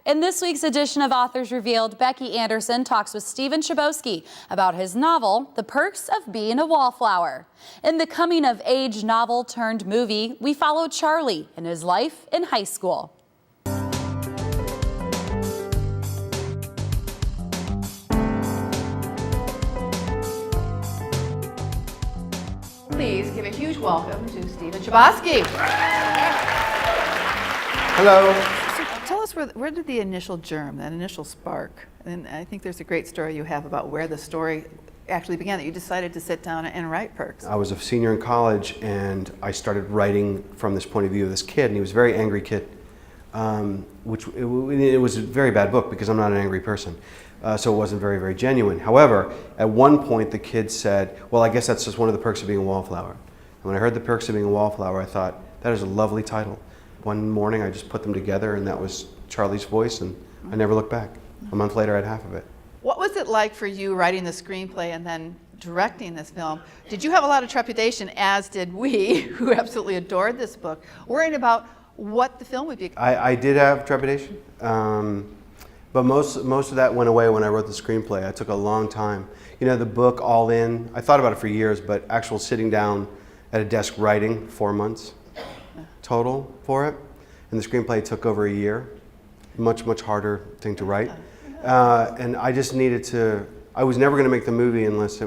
In this week's edition of Authors Revealed, Becky Anderson talks with Stephen Chobosky about his novel, The Perks of Being a Wallflower. In the coming-of-age novel turned movie, we follow Charlie in his life in high school. Please give a huge welcome to Stephen Chobosky. Hello. So tell us where did the initial germ, that initial spark, and I think there's a great story you have about where the story actually began, that you decided to sit down and write Perks. I was a senior in college and I started writing from this point of view of this kid, and he was a very angry kid, which it was a very bad book because I'm not an angry person. So it wasn't very, very genuine. However, at one point the kid said, well, I guess that's just one of the perks of being a wallflower. And when I heard the perks of being a wallflower, I thought, that is a lovely title. One morning I just put them together and that was Charlie's voice, and I never looked back. A month later I had half of it. What was it like for you writing the screenplay and then directing this film? Did you have a lot of trepidation, as did we, who absolutely adored this book, worrying about what the film would be? I did have trepidation. But most of that went away when I wrote the screenplay. I took a long time. You know, the book all in, I thought about it for years, but actual sitting down at a desk writing, 4 months total for it. And the screenplay took over a year. Much, much harder thing to write. And I just needed to, I was never gonna make the movie unless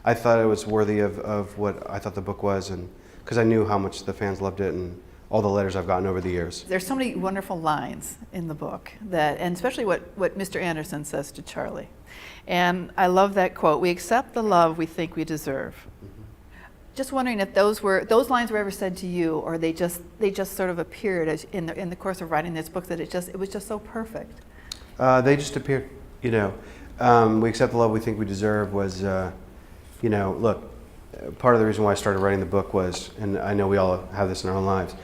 I thought it was worthy of what I thought the book was, and because I knew how much the fans loved it and all the letters I've gotten over the years. There's so many wonderful lines in the book, and especially what Mr. Anderson says to Charlie. And I love that quote, "We accept the love we think we deserve." Mm-hmm. Just wondering if those lines were ever said to you, or they just sort of appeared as in the course of writing this book, that it was just so perfect. They just appeared, you know. We accept the love we think we deserve was, you know, look, part of the reason why I started writing the book was, and I know we all have this in our own lives,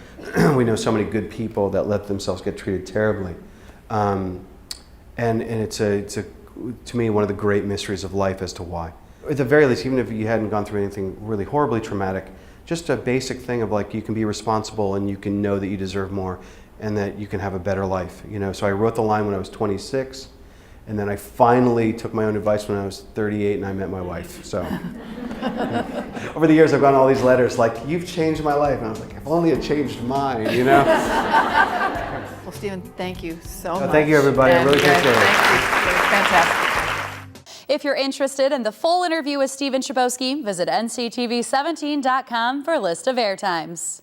we know so many good people that let themselves get treated terribly. And it's to me, one of the great mysteries of life as to why. At the very least, even if you hadn't gone through anything really horribly traumatic, just a basic thing of like, you can be responsible and you can know that you deserve more and that you can have a better life, you know. So I wrote the line when I was 26, and then I finally took my own advice when I was 38 and I met my wife, so. Over the years I've gotten all these letters like, you've changed my life, and I was like, if only it changed mine, you know? Well, Stephen, thank you so much. Thank you, everybody. I really appreciate it. Thank you. It was fantastic. If you're interested in the full interview with Stephen Chobosky, visit nctv17.com for a list of airtimes.